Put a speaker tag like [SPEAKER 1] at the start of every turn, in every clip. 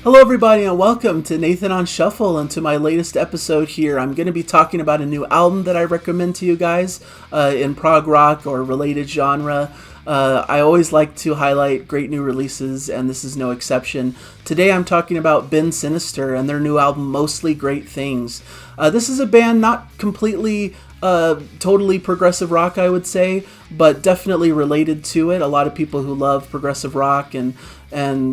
[SPEAKER 1] Hello, everybody, and welcome to Nathan on Shuffle and to my latest episode here. I'm going to be talking about a new album that I recommend to you guys in prog rock or related genre. I always like to highlight great new releases, and this is no exception. Today I'm talking about Bend Sinister and their new album, Mostly Great Things. This is a band not completely totally progressive rock, I would say, but definitely related to it. A lot of people who love progressive rock and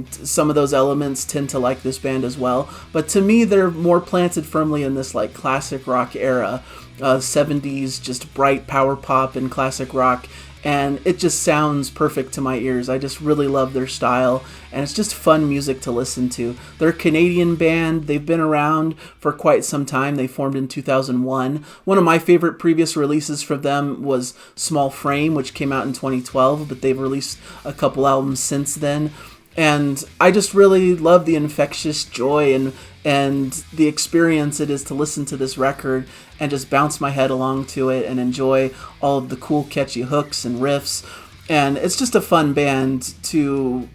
[SPEAKER 1] some of those elements tend to like this band as well. But to me, they're more planted firmly in this like classic rock era, 70s, just bright power pop and classic rock. And it just sounds perfect to my ears. I just really love their style, and it's just fun music to listen to. They're a Canadian band. They've been around for quite some time. They formed in 2001. One of my favorite previous releases from them was Small Frame, which came out in 2012, but they've released a couple albums since then. And I just really love the infectious joy and the experience it is to listen to this record and just bounce my head along to it and enjoy all of the cool, catchy hooks and riffs. And it's just a fun band to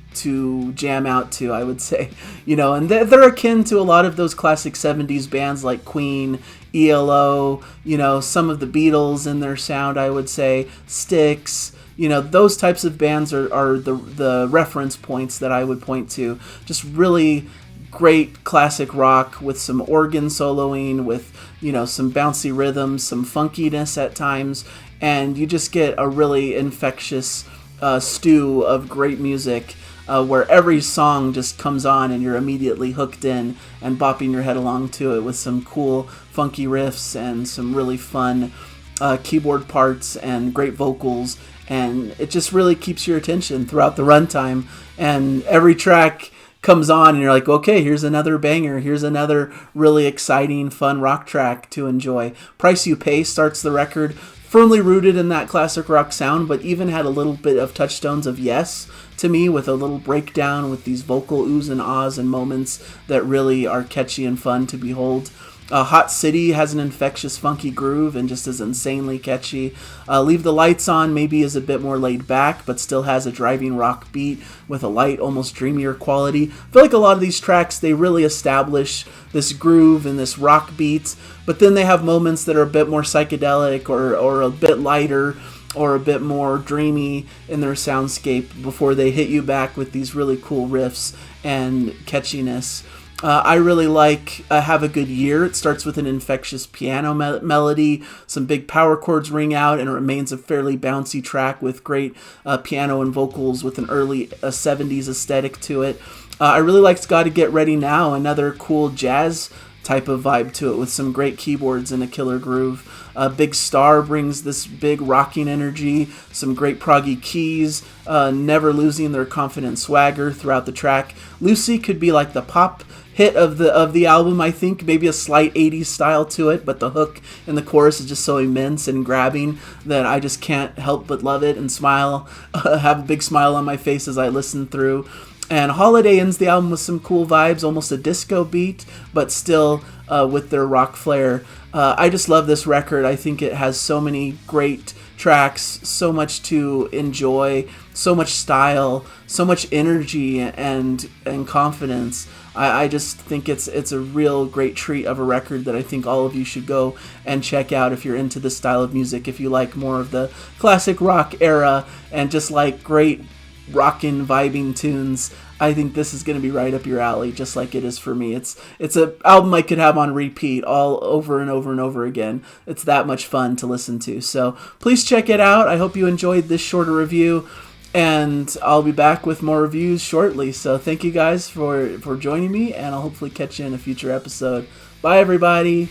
[SPEAKER 1] jam out to, I would say. And they're akin to a lot of those classic 70s bands like Queen, ELO, some of the Beatles in their sound, I would say, Styx. Those types of bands are the reference points that I would point to. Just really great classic rock with some organ soloing, with some bouncy rhythms, some funkiness at times, and you just get a really infectious stew of great music where every song just comes on and you're immediately hooked in and bopping your head along to it with some cool funky riffs and some really fun keyboard parts and great vocals. And it just really keeps your attention throughout the runtime. And every track comes on and you're like, okay, here's another banger. Here's another really exciting, fun rock track to enjoy. Price You Pay starts the record, firmly rooted in that classic rock sound, but even had a little bit of touchstones of Yes to me, with a little breakdown with these vocal oohs and ahs and moments that really are catchy and fun to behold. Hot City has an infectious, funky groove and just is insanely catchy. Leave the Lights On maybe is a bit more laid back, but still has a driving rock beat with a light, almost dreamier quality. I feel like a lot of these tracks, they really establish this groove and this rock beat, but then they have moments that are a bit more psychedelic or a bit lighter or a bit more dreamy in their soundscape before they hit you back with these really cool riffs and catchiness. I really like Have a Good Year. It starts with an infectious piano melody, some big power chords ring out, and it remains a fairly bouncy track with great piano and vocals with an early 70s aesthetic to it. I really liked Gotta Get Ready Now, another cool jazz type of vibe to it with some great keyboards and a killer groove. Big Star brings this big rocking energy, some great proggy keys, never losing their confident swagger throughout the track. Lucy could be like the pop hit of the album, I think, maybe a slight 80s style to it, but the hook and the chorus is just so immense and grabbing that I just can't help but love it and smile, have a big smile on my face as I listen through. And Holiday ends the album with some cool vibes, almost a disco beat, but still with their rock flair. I just love this record. I think it has so many great tracks, so much to enjoy, so much style, so much energy and confidence. I just think it's a real great treat of a record that I think all of you should go and check out if you're into this style of music, if you like more of the classic rock era and just like great rockin' vibing tunes. I think this is going to be right up your alley, just like it is for me. It's an album I could have on repeat all over and over and over again. It's that much fun to listen to. So please check it out. I hope you enjoyed this shorter review, and I'll be back with more reviews shortly. So thank you guys for joining me, and I'll hopefully catch you in a future episode. Bye, everybody.